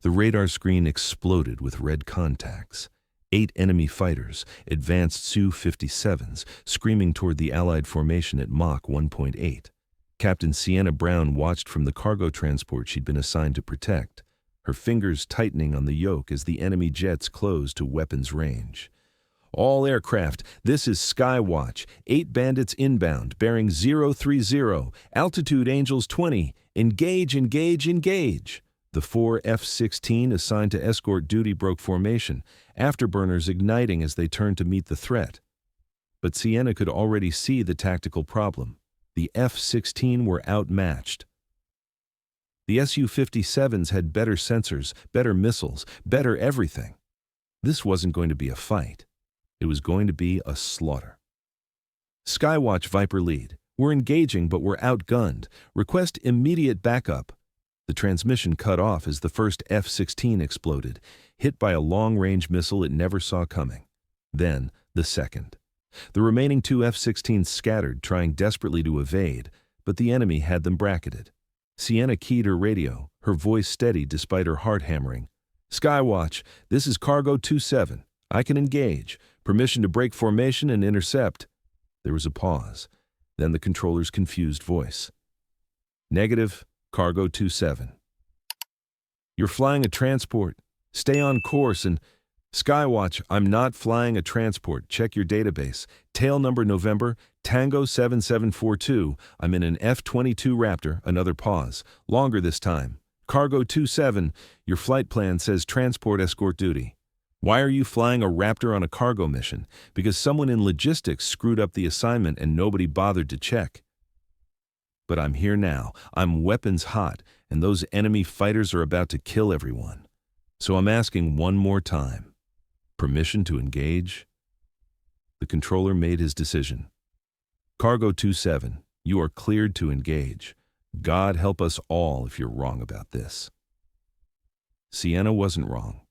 The radar screen exploded with red contacts. 8 enemy fighters, advanced Su-57s, screaming toward the Allied formation at Mach 1.8. Captain Sienna Brown watched from the cargo transport she'd been assigned to protect, her fingers tightening on the yoke as the enemy jets closed to weapons range. All aircraft, this is Skywatch. 8 bandits inbound, bearing 030, altitude Angels 20. Engage, engage, engage. The 4 F-16 assigned to escort duty broke formation, afterburners igniting as they turned to meet the threat. But Sienna could already see the tactical problem. The F-16 were outmatched. The Su-57s had better sensors, better missiles, better everything. This wasn't going to be a fight. It was going to be a slaughter. Skywatch Viper lead. We're engaging, but we're outgunned. Request immediate backup. The transmission cut off as the first F-16 exploded, hit by a long-range missile it never saw coming. Then, the second. The remaining 2 F-16s scattered, trying desperately to evade, but the enemy had them bracketed. Sienna keyed her radio, her voice steady despite her heart hammering. Skywatch, this is Cargo 27. I can engage. Permission to break formation and intercept. There was a pause, then the controller's confused voice. Negative, Cargo 27. You're flying a transport. Stay on course and... Skywatch, I'm not flying a transport. Check your database. Tail number November, Tango 7742. I'm in an F-22 Raptor. Another pause. Longer this time. Cargo 27, your flight plan says transport escort duty. Why are you flying a Raptor on a cargo mission? Because someone in logistics screwed up the assignment and nobody bothered to check. But I'm here now. I'm weapons hot, and those enemy fighters are about to kill everyone. So I'm asking one more time. Permission to engage? The controller made his decision. Cargo 27, you are cleared to engage. God help us all if you're wrong about this. Sienna wasn't wrong.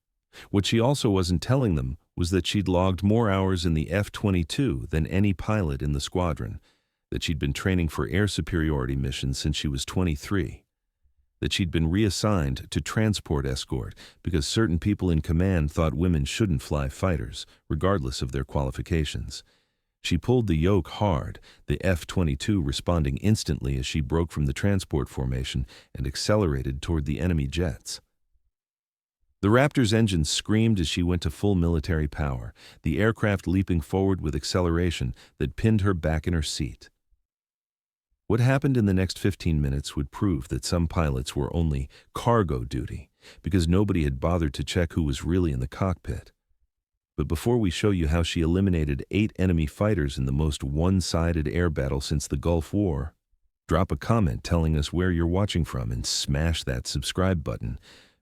What she also wasn't telling them was that she'd logged more hours in the F-22 than any pilot in the squadron, that she'd been training for air superiority missions since she was 23, that she'd been reassigned to transport escort because certain people in command thought women shouldn't fly fighters, regardless of their qualifications. She pulled the yoke hard, the F-22 responding instantly as she broke from the transport formation and accelerated toward the enemy jets. The Raptor's engines screamed as she went to full military power, the aircraft leaping forward with acceleration that pinned her back in her seat. What happened in the next 15 minutes would prove that some pilots were only cargo duty, because nobody had bothered to check who was really in the cockpit. But before we show you how she eliminated 8 enemy fighters in the most one-sided air battle since the Gulf War, drop a comment telling us where you're watching from and smash that subscribe button,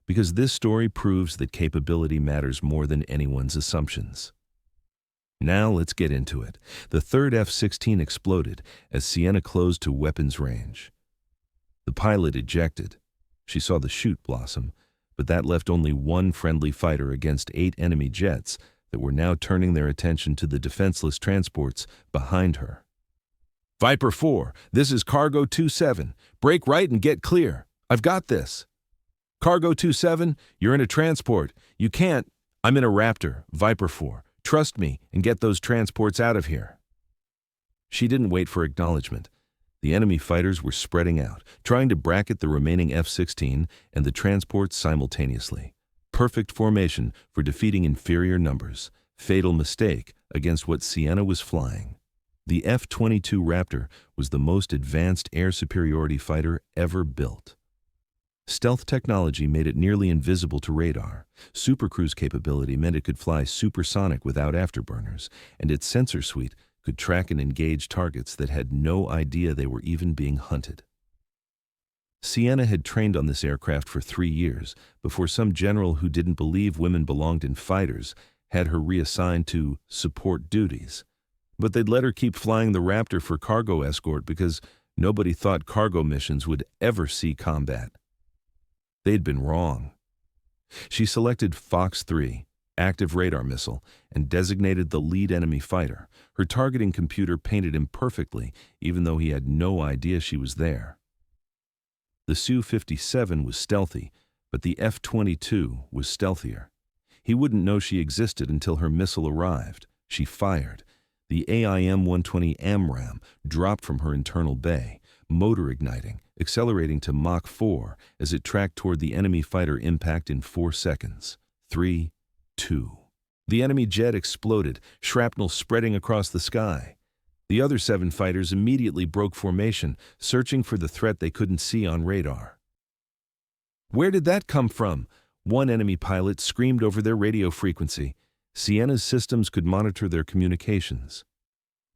because this story proves that capability matters more than anyone's assumptions. Now let's get into it. The third F-16 exploded as Sienna closed to weapons range. The pilot ejected. She saw the chute blossom, but that left only one friendly fighter against 8 enemy jets that were now turning their attention to the defenseless transports behind her. Viper 4, this is Cargo 27. Break right and get clear. I've got this. Cargo 27, you're in a transport. You can't. I'm in a Raptor, Viper 4. Trust me and get those transports out of here. She didn't wait for acknowledgement. The enemy fighters were spreading out, trying to bracket the remaining F-16 and the transports simultaneously. Perfect formation for defeating inferior numbers. Fatal mistake against what Sienna was flying. The F-22 Raptor was the most advanced air superiority fighter ever built. Stealth technology made it nearly invisible to radar. Supercruise capability meant it could fly supersonic without afterburners, and its sensor suite could track and engage targets that had no idea they were even being hunted. Sienna had trained on this aircraft for 3 years before some general who didn't believe women belonged in fighters had her reassigned to support duties. But they'd let her keep flying the Raptor for cargo escort because nobody thought cargo missions would ever see combat. They'd been wrong. She selected Fox 3, active radar missile, and designated the lead enemy fighter. Her targeting computer painted him perfectly, even though he had no idea she was there. The Su-57 was stealthy, But the F-22 was stealthier. He wouldn't know she existed until her missile arrived. She fired. The AIM-120 AMRAAM dropped from her internal bay, motor igniting, accelerating to Mach 4 as it tracked toward the enemy fighter impact in 4 seconds. 3, 2. The enemy jet exploded, shrapnel spreading across the sky. The other 7 fighters immediately broke formation, searching for the threat they couldn't see on radar. "Where did that come from?" One enemy pilot screamed over their radio frequency. Sienna's systems could monitor their communications.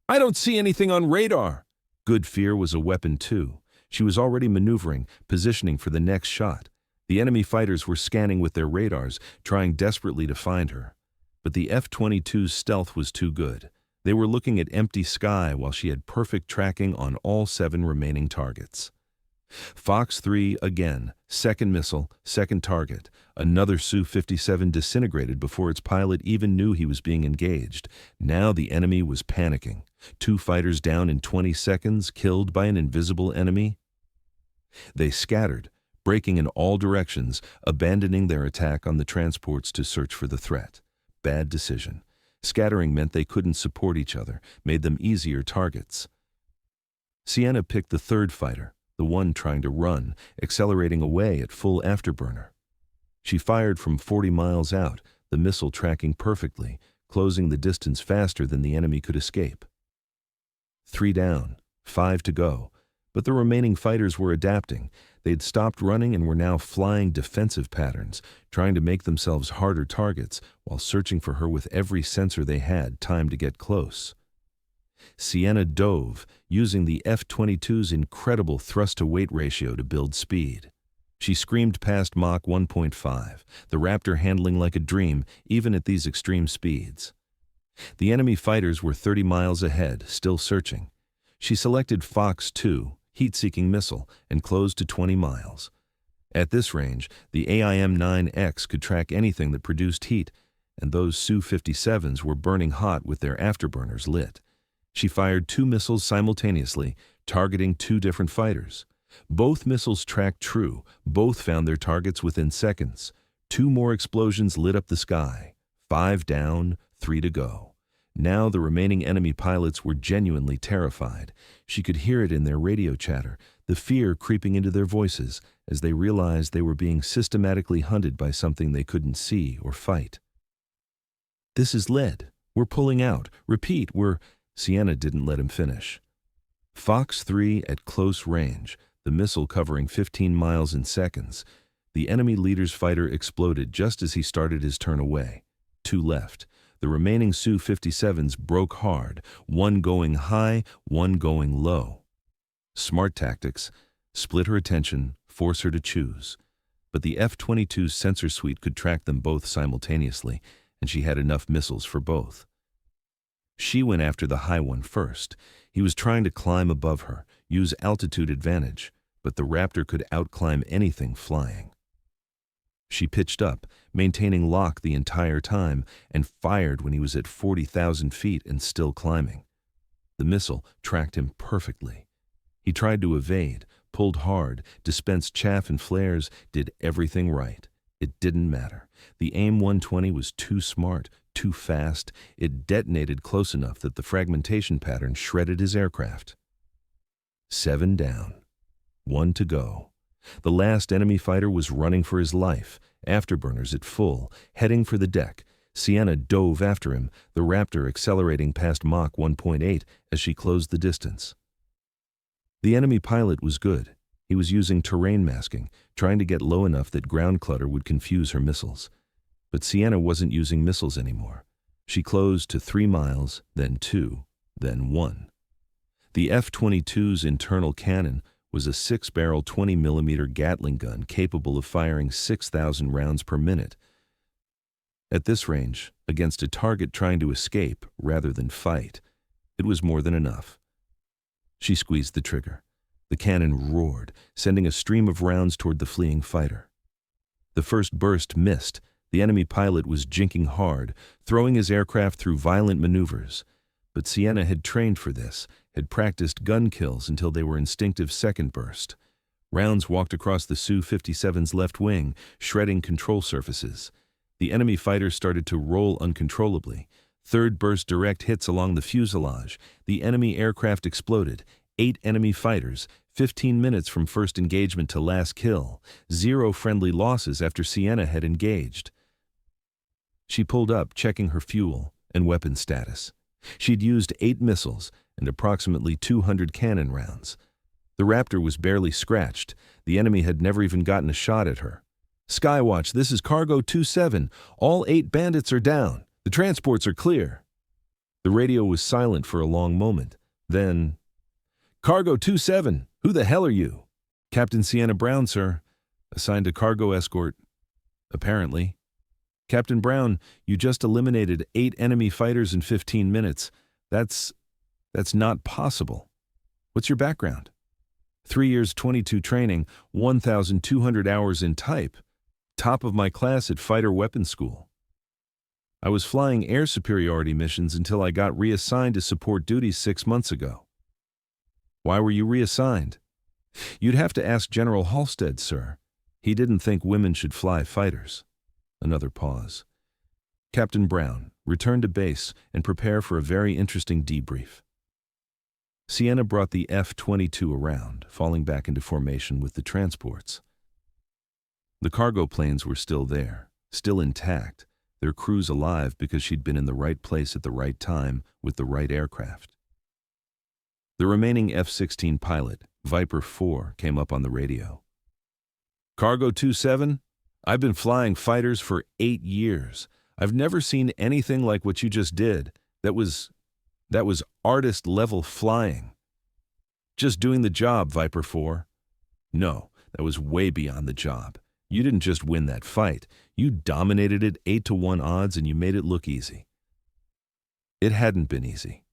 "I don't see anything on radar." Good fear was a weapon too. She was already maneuvering, positioning for the next shot. The enemy fighters were scanning with their radars, trying desperately to find her. But the F-22's stealth was too good. They were looking at empty sky while she had perfect tracking on all 7 remaining targets. Fox 3 again, second missile, second target. Another Su-57 disintegrated before its pilot even knew he was being engaged. Now the enemy was panicking. 2 fighters down in 20 seconds, killed by an invisible enemy. They scattered, breaking in all directions, abandoning their attack on the transports to search for the threat. Bad decision. Scattering meant they couldn't support each other, made them easier targets. Sienna picked the third fighter, the one trying to run, accelerating away at full afterburner. She fired from 40 miles out, the missile tracking perfectly, closing the distance faster than the enemy could escape. 3 down, 5 to go, but the remaining fighters were adapting. They'd stopped running and were now flying defensive patterns, trying to make themselves harder targets while searching for her with every sensor they had time to get close. Sienna dove, using the F-22's incredible thrust-to-weight ratio to build speed. She screamed past Mach 1.5, the Raptor handling like a dream even at these extreme speeds. The enemy fighters were 30 miles ahead, still searching. She selected Fox 2, heat-seeking missile, and closed to 20 miles. At this range, the AIM-9X could track anything that produced heat, and those Su-57s were burning hot with their afterburners lit. She fired 2 missiles simultaneously, targeting 2 different fighters. Both missiles tracked true, both found their targets within seconds. 2 more explosions lit up the sky. 5 down, 3 to go. Now the remaining enemy pilots were genuinely terrified. She could hear it in their radio chatter, the fear creeping into their voices as they realized they were being systematically hunted by something they couldn't see or fight. "This is lead. We're pulling out. Repeat, we're—" Sienna didn't let him finish. Fox 3 at close range, the missile covering 15 miles in seconds. The enemy leader's fighter exploded just as he started his turn away. 2 left. The remaining Su-57s broke hard, one going high, one going low. Smart tactics, split her attention, force her to choose. But the F-22's sensor suite could track them both simultaneously, and she had enough missiles for both. She went after the high one first. He was trying to climb above her, use altitude advantage, but the Raptor could outclimb anything flying. She pitched up, maintaining lock the entire time, and fired when he was at 40,000 feet and still climbing. The missile tracked him perfectly. He tried to evade, pulled hard, dispensed chaff and flares, did everything right. It didn't matter. The AIM-120 was too smart, too fast. It detonated close enough that the fragmentation pattern shredded his aircraft. 7 down, 1 to go. The last enemy fighter was running for his life, afterburners at full, heading for the deck. Sienna dove after him, the Raptor accelerating past Mach 1.8 as she closed the distance. The enemy pilot was good. He was using terrain masking, trying to get low enough that ground clutter would confuse her missiles. But Sienna wasn't using missiles anymore. She closed to 3 miles, then 2, then 1. The F-22's internal cannon was a 6-barrel 20mm Gatling gun capable of firing 6,000 rounds per minute. At this range, against a target trying to escape rather than fight, it was more than enough. She squeezed the trigger. The cannon roared, sending a stream of rounds toward the fleeing fighter. The first burst missed. The enemy pilot was jinking hard, throwing his aircraft through violent maneuvers. But Sienna had trained for this, had practiced gun kills until they were instinctive second burst. Rounds walked across the Su-57's left wing, shredding control surfaces. The enemy fighters started to roll uncontrollably. Third burst direct hits along the fuselage. The enemy aircraft exploded. 8 enemy fighters, 15 minutes from first engagement to last kill. 0 friendly losses after Sienna had engaged. She pulled up, checking her fuel and weapon status. She'd used 8 missiles and approximately 200 cannon rounds. The Raptor was barely scratched. The enemy had never even gotten a shot at her. "Skywatch, this is Cargo 27. All 8 bandits are down. The transports are clear." The radio was silent for a long moment. Then, "Cargo 27, who the hell are you?" "Captain Sienna Brown, sir. Assigned to cargo escort." "Apparently." "Captain Brown, you just eliminated 8 enemy fighters in 15 minutes. That's not possible. What's your background?" 3 years 22 training, 1,200 hours in type. Top of my class at fighter weapons school. I was flying air superiority missions until I got reassigned to support duties 6 months ago." "Why were you reassigned?" "You'd have to ask General Halstead, sir. He didn't think women should fly fighters." Another pause. "Captain Brown, return to base and prepare for a very interesting debrief." Sienna brought the F-22 around, falling back into formation with the transports. The cargo planes were still there, still intact, their crews alive because she'd been in the right place at the right time with the right aircraft. The remaining F-16 pilot, Viper 4, came up on the radio. "Cargo 27, I've been flying fighters for 8 years. I've never seen anything like what you just did. That was artist-level flying." "Just doing the job, Viper 4. "No, that was way beyond the job. You didn't just win that fight. You dominated it 8-to-1 odds and you made it look easy." It hadn't been easy.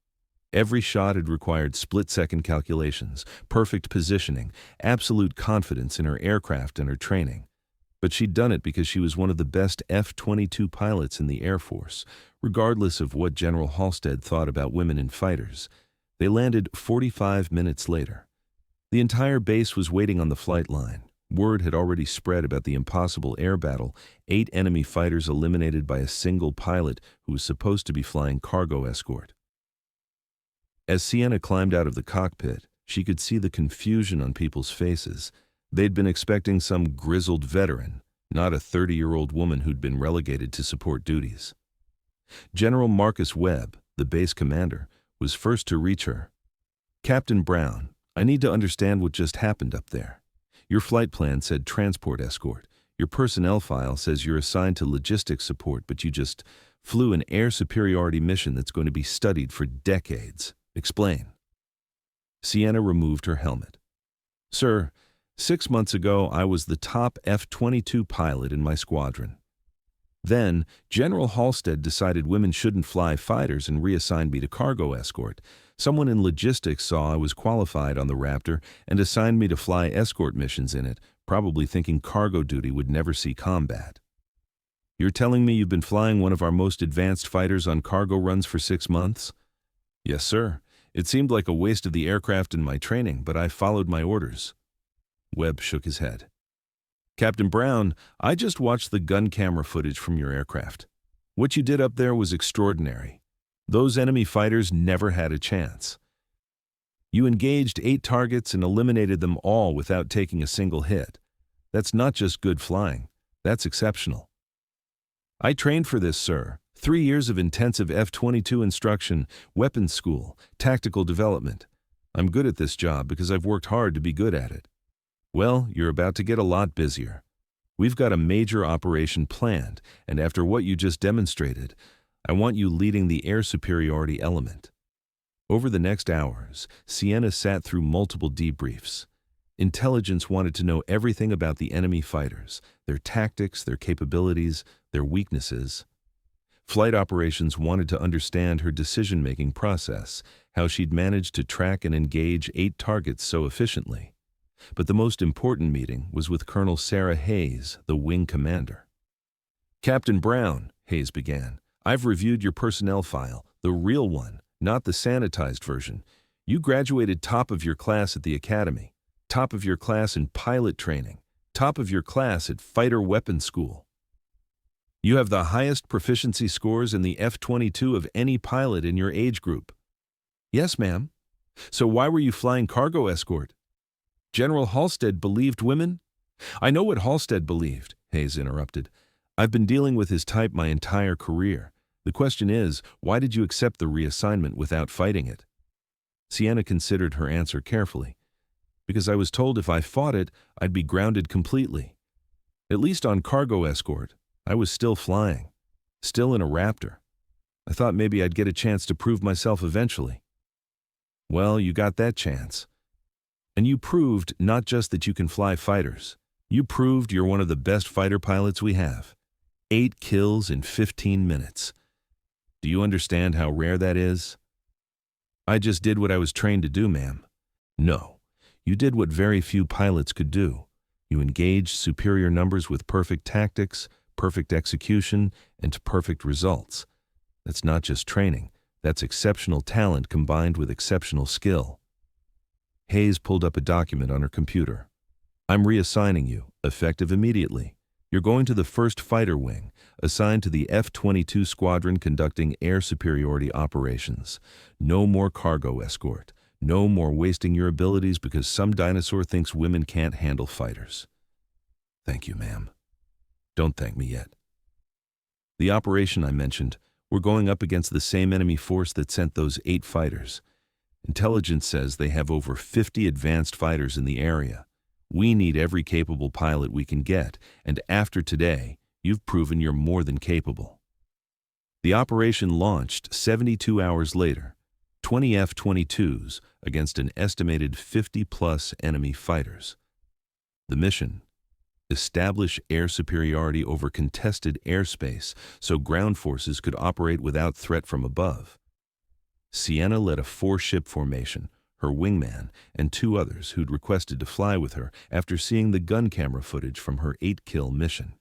Every shot had required split-second calculations, perfect positioning, absolute confidence in her aircraft and her training. But she'd done it because she was one of the best F-22 pilots in the Air Force, regardless of what General Halstead thought about women in fighters. They landed 45 minutes later. The entire base was waiting on the flight line. Word had already spread about the impossible air battle, 8 enemy fighters eliminated by a single pilot who was supposed to be flying cargo escort. As Sienna climbed out of the cockpit, she could see the confusion on people's faces. They'd been expecting some grizzled veteran, not a 30-year-old woman who'd been relegated to support duties. General Marcus Webb, the base commander, was first to reach her. "Captain Brown, I need to understand what just happened up there. Your flight plan said transport escort. Your personnel file says you're assigned to logistics support, but you just flew an air superiority mission that's going to be studied for decades. Explain." Sienna removed her helmet. "Sir, 6 months ago I was the top F-22 pilot in my squadron. Then, General Halstead decided women shouldn't fly fighters and reassigned me to cargo escort. Someone in logistics saw I was qualified on the Raptor and assigned me to fly escort missions in it, probably thinking cargo duty would never see combat." "You're telling me you've been flying one of our most advanced fighters on cargo runs for 6 months?" "Yes, sir. It seemed like a waste of the aircraft and my training, but I followed my orders." Webb shook his head. "Captain Brown, I just watched the gun camera footage from your aircraft. What you did up there was extraordinary. Those enemy fighters never had a chance. You engaged 8 targets and eliminated them all without taking a single hit. That's not just good flying. That's exceptional." "I trained for this, sir. 3 years of intensive F-22 instruction, weapons school, tactical development. I'm good at this job because I've worked hard to be good at it." "Well, you're about to get a lot busier. We've got a major operation planned, and after what you just demonstrated, I want you leading the air superiority element." Over the next hours, Sienna sat through multiple debriefs. Intelligence wanted to know everything about the enemy fighters, their tactics, their capabilities, their weaknesses. Flight operations wanted to understand her decision-making process, how she'd managed to track and engage 8 targets so efficiently. But the most important meeting was with Colonel Sarah Hayes, the wing commander. "Captain Brown," Hayes began, "I've reviewed your personnel file, the real one, not the sanitized version. You graduated top of your class at the academy. top of your class in pilot training, top of your class at fighter weapons school. You have the highest proficiency scores in the F-22 of any pilot in your age group. Yes, ma'am. So why were you flying cargo escort? General Halstead believed women? I know what Halstead believed, Hayes interrupted. I've been dealing with his type my entire career. The question is, why did you accept the reassignment without fighting it? Sienna considered her answer carefully. Because I was told if I fought it, I'd be grounded completely. At least on cargo escort, I was still flying, still in a Raptor. I thought maybe I'd get a chance to prove myself eventually. Well, you got that chance. And you proved not just that you can fly fighters. You proved you're one of the best fighter pilots we have. 8 kills in 15 minutes. Do you understand how rare that is? I just did what I was trained to do, ma'am. No, you did what very few pilots could do. You engaged superior numbers with perfect tactics, perfect execution, and perfect results. That's not just training. That's exceptional talent combined with exceptional skill. Hayes pulled up a document on her computer. I'm reassigning you, effective immediately. You're going to the 1st Fighter Wing, assigned to the F-22 Squadron conducting air superiority operations. No more cargo escort. No more wasting your abilities because some dinosaur thinks women can't handle fighters. Thank you, ma'am. Don't thank me yet. The operation I mentioned, we're going up against the same enemy force that sent those 8 fighters. Intelligence says they have over 50 advanced fighters in the area. We need every capable pilot we can get, and after today, you've proven you're more than capable. The operation launched 72 hours later, 20 F-22s against an estimated 50-plus enemy fighters. The mission: establish air superiority over contested airspace so ground forces could operate without threat from above. Sienna led a 4-ship formation, her wingman, and 2 others who'd requested to fly with her after seeing the gun camera footage from her 8-kill mission.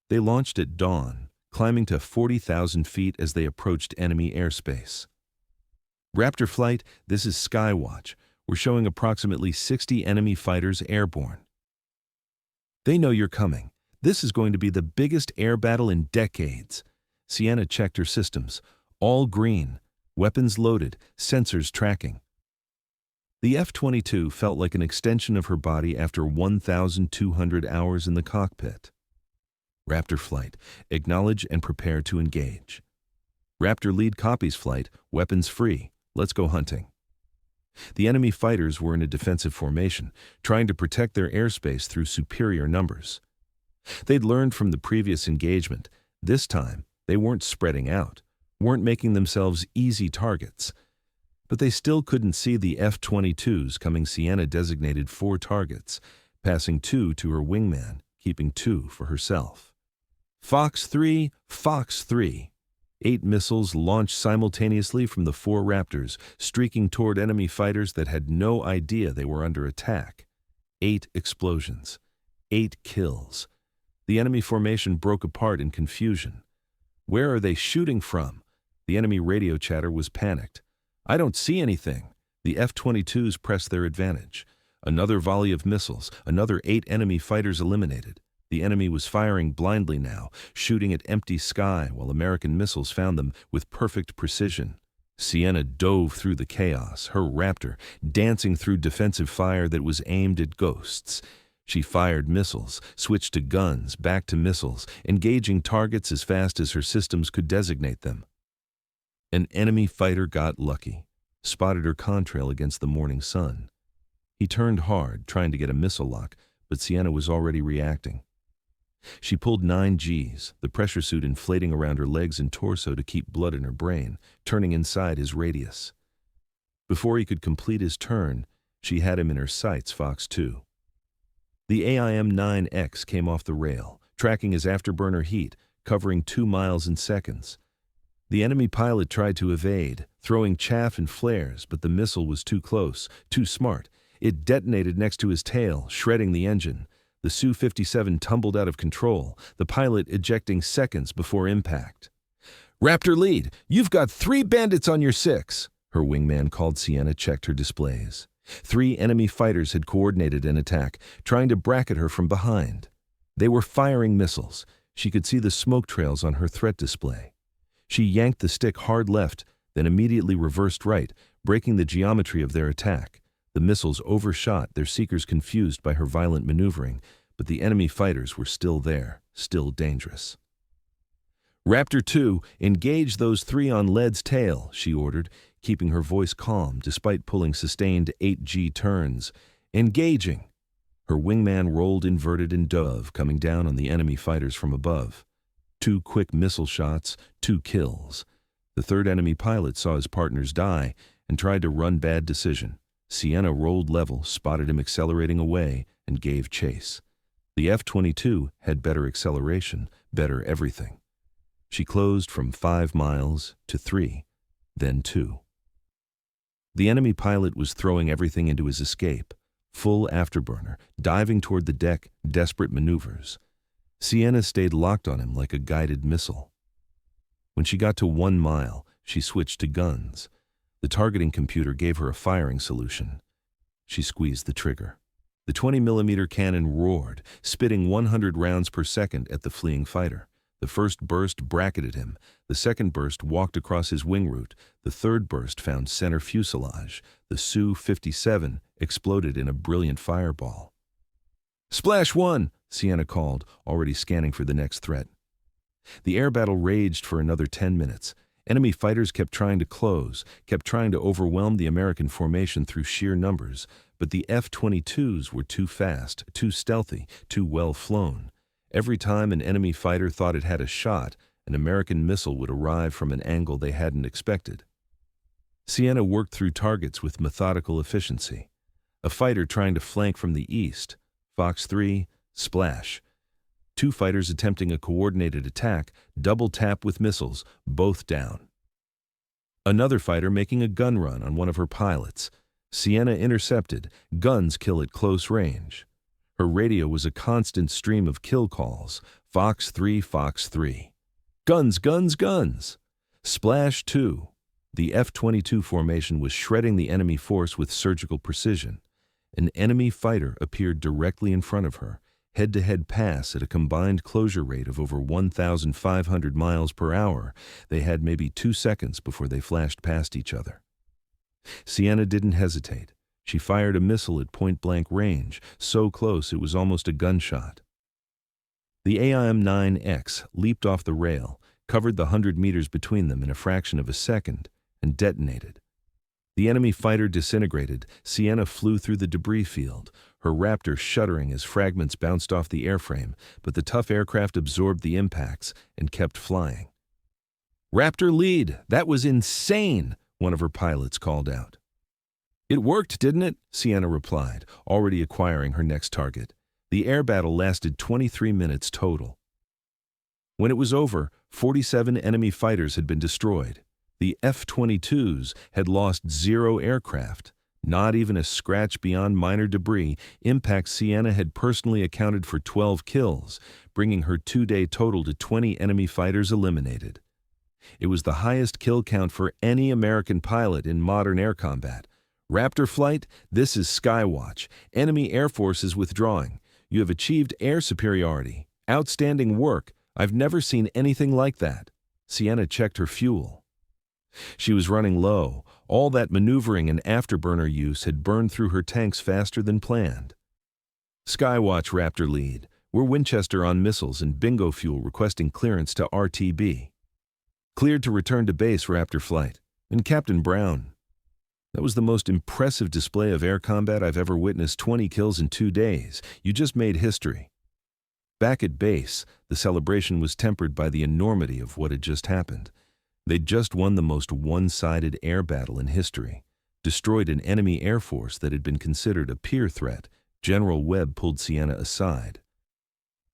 They launched at dawn, climbing to 40,000 feet as they approached enemy airspace. Raptor flight, this is Skywatch. We're showing approximately 60 enemy fighters airborne. They know you're coming. This is going to be the biggest air battle in decades. Sienna checked her systems. All green. Weapons loaded. Sensors tracking. The F-22 felt like an extension of her body after 1,200 hours in the cockpit. Raptor flight. Acknowledge and prepare to engage. Raptor lead copies flight. Weapons free. Let's go hunting. The enemy fighters were in a defensive formation, trying to protect their airspace through superior numbers. They'd learned from the previous engagement. This time, they weren't spreading out, weren't making themselves easy targets. But they still couldn't see the F-22s coming. Sienna designated 4 targets, passing 2 to her wingman, keeping 2 for herself. Fox 3, Fox 3. 8 missiles launched simultaneously from the 4 Raptors, streaking toward enemy fighters that had no idea they were under attack. 8 explosions. 8 kills. The enemy formation broke apart in confusion. Where are they shooting from? The enemy radio chatter was panicked. I don't see anything. The F-22s pressed their advantage. Another volley of missiles, another 8 enemy fighters eliminated. The enemy was firing blindly now, shooting at empty sky while American missiles found them with perfect precision. Sienna dove through the chaos, her Raptor dancing through defensive fire that was aimed at ghosts. She fired missiles, switched to guns, back to missiles, engaging targets as fast as her systems could designate them. An enemy fighter got lucky, spotted her contrail against the morning sun. He turned hard, trying to get a missile lock, but Sienna was already reacting. She pulled 9 Gs, the pressure suit inflating around her legs and torso to keep blood in her brain, turning inside his radius. Before he could complete his turn, she had him in her sights. Fox 2. The AIM-9X came off the rail, tracking his afterburner heat, covering 2 miles in seconds. The enemy pilot tried to evade, throwing chaff and flares, but the missile was too close, too smart. It detonated next to his tail, shredding the engine. The Su-57 tumbled out of control, the pilot ejecting seconds before impact. Raptor lead, you've got 3 bandits on your 6, her wingman called. Sienna checked her displays. 3 enemy fighters had coordinated an attack, trying to bracket her from behind. They were firing missiles. She could see the smoke trails on her threat display. She yanked the stick hard left, then immediately reversed right, breaking the geometry of their attack. The missiles overshot, their seekers confused by her violent maneuvering, but the enemy fighters were still there, still dangerous. "Raptor 2, engage those 3 on lead's tail," she ordered, keeping her voice calm despite pulling sustained 8G turns. "Engaging!" Her wingman rolled inverted and dove, coming down on the enemy fighters from above. 2 quick missile shots, 2 kills. The third enemy pilot saw his partners die and tried to run. Bad decision. Sienna rolled level, spotted him accelerating away, and gave chase. The F-22 had better acceleration, better everything. She closed from 5 miles to 3, then 2. The enemy pilot was throwing everything into his escape. Full afterburner, diving toward the deck, desperate maneuvers. Sienna stayed locked on him like a guided missile. When she got to 1 mile, she switched to guns. The targeting computer gave her a firing solution. She squeezed the trigger. The 20mm cannon roared, spitting 100 rounds per second at the fleeing fighter. The first burst bracketed him. The second burst walked across his wing root. The third burst found center fuselage. The Su-57 exploded in a brilliant fireball. "Splash 1!" Sienna called, already scanning for the next threat. The air battle raged for another 10 minutes. Enemy fighters kept trying to close, kept trying to overwhelm the American formation through sheer numbers, but the F-22s were too fast, too stealthy, too well flown. Every time an enemy fighter thought it had a shot, an American missile would arrive from an angle they hadn't expected. Sienna worked through targets with methodical efficiency. A fighter trying to flank from the east. Fox 3, splash. 2 fighters attempting a coordinated attack, double tap with missiles, both down. Another fighter making a gun run on one of her pilots. Sienna intercepted, guns kill at close range. Her radio was a constant stream of kill calls. Fox 3, Fox 3. Guns, guns, guns! Splash 2. The F-22 formation was shredding the enemy force with surgical precision. An enemy fighter appeared directly in front of her, head-to-head pass at a combined closure rate of over 1,500 miles per hour. They had maybe 2 seconds before they flashed past each other. Sienna didn't hesitate. She fired a missile at point-blank range, so close it was almost a gunshot. The AIM-9X leaped off the rail, covered the 100 meters between them in a fraction of a second, and detonated. The enemy fighter disintegrated. Sienna flew through the debris field, her Raptor shuddering as fragments bounced off the airframe, but the tough aircraft absorbed the impacts and kept flying. "Raptor lead! That was insane!" one of her pilots called out. "It worked, didn't it?" Sienna replied, already acquiring her next target. The air battle lasted 23 minutes total. When it was over, 47 enemy fighters had been destroyed. The F-22s had lost 0 aircraft, not even a scratch beyond minor debris. Impact. Sienna had personally accounted for 12 kills, bringing her 2-day total to 20 enemy fighters eliminated. It was the highest kill count for any American pilot in modern air combat. Raptor flight, this is Skywatch. Enemy air force is withdrawing. You have achieved air superiority. Outstanding work. I've never seen anything like that. Sienna checked her fuel. She was running low. All that maneuvering and afterburner use had burned through her tanks faster than planned. Skywatch Raptor lead. We're Winchester on missiles and bingo fuel requesting clearance to RTB. Cleared to return to base Raptor flight. And Captain Brown. That was the most impressive display of air combat I've ever witnessed. 20 kills in 2 days. You just made history. Back at base, the celebration was tempered by the enormity of what had just happened. They'd just won the most one-sided air battle in history, destroyed an enemy air force that had been considered a peer threat. General Webb pulled Sienna aside.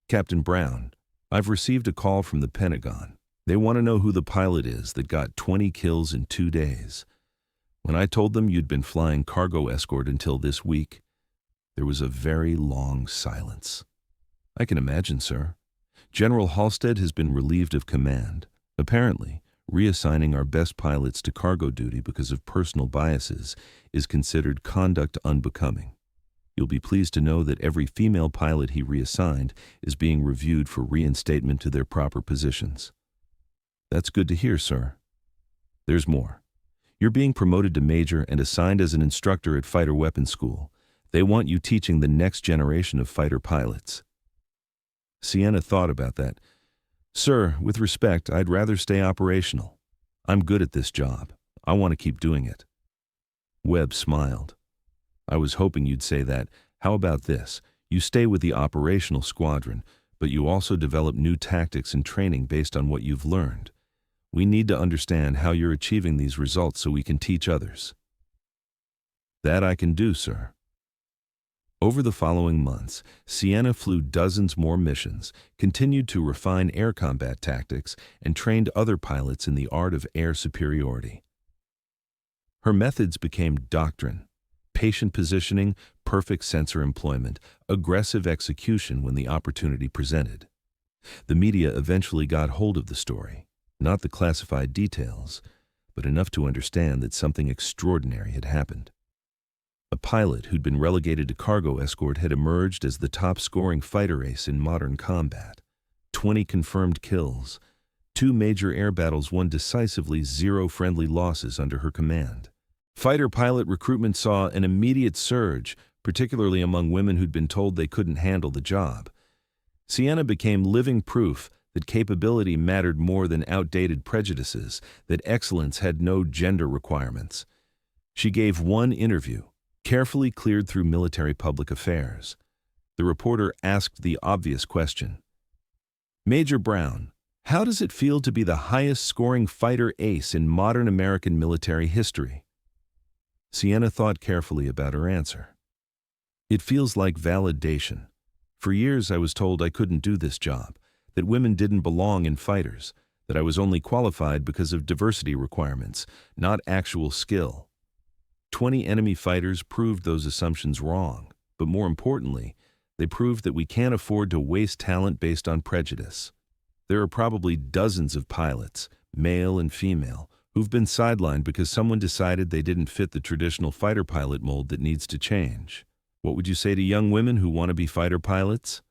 "Captain Brown, I've received a call from the Pentagon. They want to know who the pilot is that got 20 kills in 2 days. When I told them you'd been flying cargo escort until this week, there was a very long silence." "I can imagine, sir. General Halstead has been relieved of command. Apparently, Reassigning our best pilots to cargo duty because of personal biases is considered conduct unbecoming. You'll be pleased to know that every female pilot he reassigned is being reviewed for reinstatement to their proper positions. That's good to hear, sir. There's more. You're being promoted to major and assigned as an instructor at Fighter Weapons School. They want you teaching the next generation of fighter pilots. Sienna thought about that. Sir, with respect, I'd rather stay operational. I'm good at this job. I want to keep doing it. Webb smiled. I was hoping you'd say that. How about this? You stay with the operational squadron, but you also develop new tactics and training based on what you've learned. We need to understand how you're achieving these results so we can teach others. That I can do, sir. Over the following months, Sienna flew dozens more missions, continued to refine air combat tactics, and trained other pilots in the art of air superiority. Her methods became doctrine: patient positioning, perfect sensor employment, aggressive execution when the opportunity presented. The media eventually got hold of the story, not the classified details, but enough to understand that something extraordinary had happened. A pilot who'd been relegated to cargo escort had emerged as the top-scoring fighter ace in modern combat. 20 confirmed kills, 2 major air battles won decisively, 0 friendly losses under her command. Fighter pilot recruitment saw an immediate surge, particularly among women who'd been told they couldn't handle the job. Sienna became living proof that capability mattered more than outdated prejudices, that excellence had no gender requirements. She gave one interview, carefully cleared through military public affairs. The reporter asked the obvious question. Major Brown, how does it feel to be the highest-scoring fighter ace in modern American military history? Sienna thought carefully about her answer. It feels like validation. For years I was told I couldn't do this job, that women didn't belong in fighters, that I was only qualified because of diversity requirements, not actual skill. 20 enemy fighters proved those assumptions wrong, but more importantly, they proved that we can't afford to waste talent based on prejudice. There are probably dozens of pilots, male and female, who've been sidelined because someone decided they didn't fit the traditional fighter pilot mold that needs to change. What would you say to young women who want to be fighter pilots?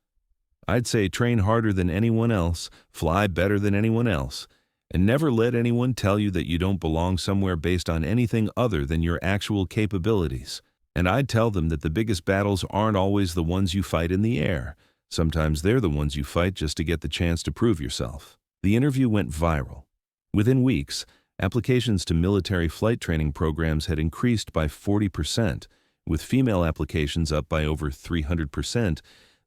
I'd say train harder than anyone else, fly better than anyone else, and never let anyone tell you that you don't belong somewhere based on anything other than your actual capabilities. And I'd tell them that the biggest battles aren't always the ones you fight in the air. Sometimes they're the ones you fight just to get the chance to prove yourself. The interview went viral. Within weeks, applications to military flight training programs had increased by 40%, with female applications up by over 300%,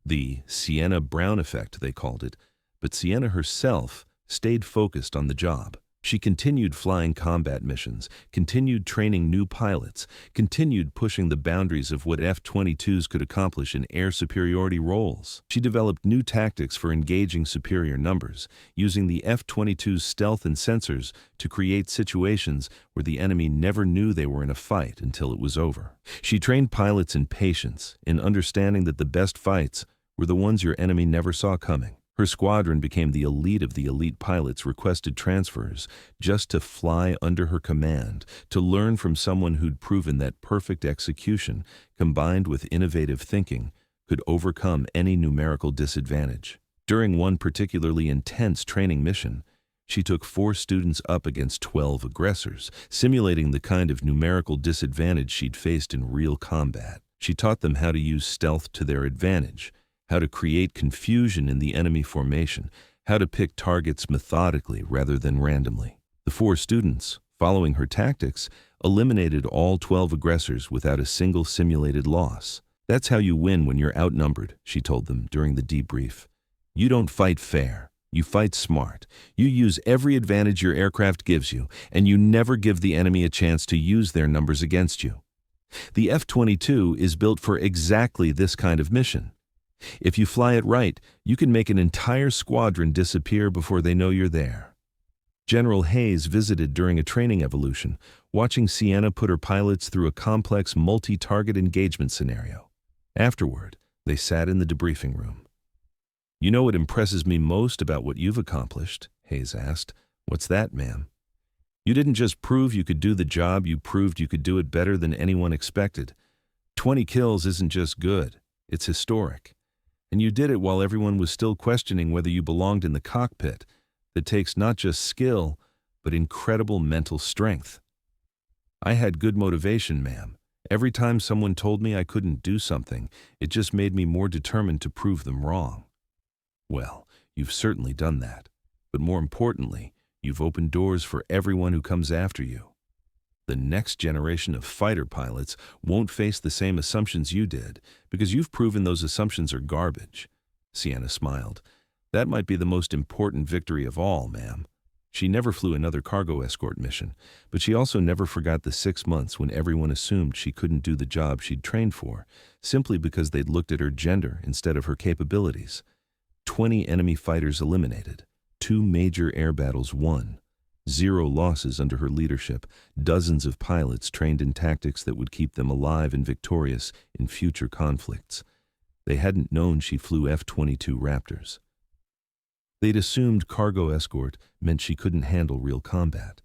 the Sienna Brown effect, they called it. But Sienna herself stayed focused on the job. She continued flying combat missions, continued training new pilots, continued pushing the boundaries of what F-22s could accomplish in air superiority roles. She developed new tactics for engaging superior numbers, using the F-22's stealth and sensors to create situations where the enemy never knew they were in a fight until it was over. She trained pilots in patience, in understanding that the best fights were the ones your enemy never saw coming. Her squadron became the elite pilots requested transfers just to fly under her command, to learn from someone who'd proven that perfect execution, combined with innovative thinking, could overcome any numerical disadvantage. During one particularly intense training mission, she took 4 students up against 12 aggressors, simulating the kind of numerical disadvantage she'd faced in real combat. She taught them how to use stealth to their advantage, how to create confusion in the enemy formation, how to pick targets methodically rather than randomly. The 4 students, following her tactics, eliminated all 12 aggressors without a single simulated loss. That's how you win when you're outnumbered, she told them during the debrief. You don't fight fair. You fight smart. You use every advantage your aircraft gives you, and you never give the enemy a chance to use their numbers against you. The F-22 is built for exactly this kind of mission. If you fly it right, you can make an entire squadron disappear before they know you're there. General Hayes visited during a training evolution, watching Sienna put her pilots through a complex multi-target engagement scenario. Afterward, they sat in the debriefing room. You know what impresses me most about what you've accomplished? Hayes asked. What's that, ma'am? You didn't just prove you could do the job, you proved you could do it better than anyone expected. 20 kills isn't just good, it's historic. And you did it while everyone was still questioning whether you belonged in the cockpit. That takes not just skill, but incredible mental strength. I had good motivation, ma'am. Every time someone told me I couldn't do something, it just made me more determined to prove them wrong. Well, you've certainly done that. But more importantly, you've opened doors for everyone who comes after you. The next generation of fighter pilots won't face the same assumptions you did, because you've proven those assumptions are garbage. Sienna smiled. That might be the most important victory of all, ma'am. She never flew another cargo escort mission, but she also never forgot the 6 months when everyone assumed she couldn't do the job she'd trained for, simply because they'd looked at her gender instead of her capabilities. 20 enemy fighters eliminated, 2 major air battles won, 0 losses under her leadership, dozens of pilots trained in tactics that would keep them alive and victorious in future conflicts. They hadn't known she flew F-22 Raptors. They'd assumed cargo escort meant she couldn't handle real combat.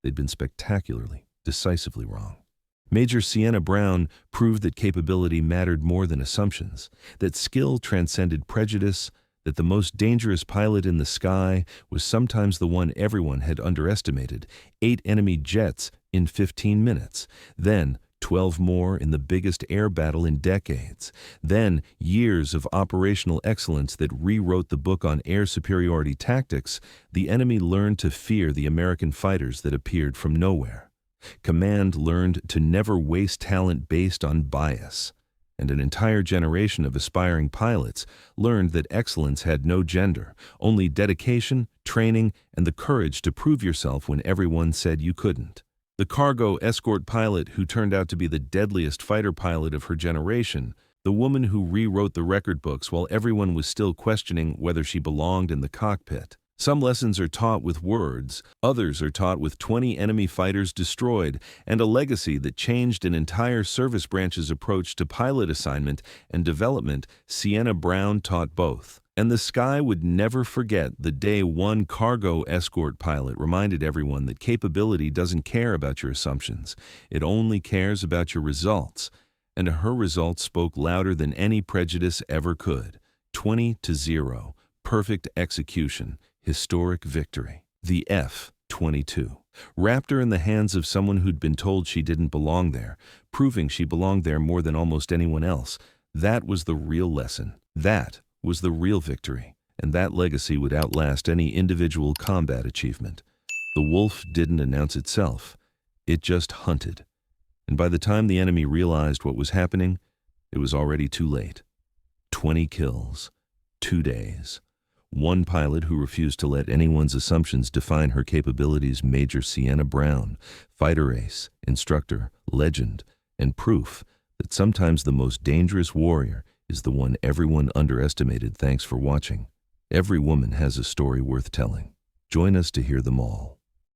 They'd been spectacularly, decisively wrong. Major Sienna Brown proved that capability mattered more than assumptions, that skill transcended prejudice, that the most dangerous pilot in the sky was sometimes the one everyone had underestimated. 8 enemy jets in 15 minutes. Then 12 more in the biggest air battle in decades. Then years of operational excellence that rewrote the book on air superiority tactics. The enemy learned to fear the American fighters that appeared from nowhere. Command learned to never waste talent based on bias. And an entire generation of aspiring pilots learned that excellence had no gender, only dedication, training, and the courage to prove yourself when everyone said you couldn't. The cargo escort pilot who turned out to be the deadliest fighter pilot of her generation, the woman who rewrote the record books while everyone was still questioning whether she belonged in the cockpit. Some lessons are taught with words, others are taught with 20 enemy fighters destroyed, and a legacy that changed an entire service branch's approach to pilot assignment and development. Sienna Brown taught both. And the sky would never forget the day one cargo escort pilot reminded everyone that capability doesn't care about your assumptions. It only cares about your results. And her results spoke louder than any prejudice ever could. 20-0. Perfect execution. Historic victory. The F-22 Raptor in the hands of someone who'd been told she didn't belong there, proving she belonged there more than almost anyone else. That was the real lesson. That was the real victory, and that legacy would outlast any individual combat achievement. The wolf didn't announce itself. It just hunted. And by the time the enemy realized what was happening, it was already too late. 20 kills, 2 days. One pilot who refused to let anyone's assumptions define her capabilities, Major Sienna Brown, fighter ace, instructor, legend, and proof that sometimes the most dangerous warrior is the one everyone underestimated. Thanks for watching. Every woman has a story worth telling. Join us to hear them all.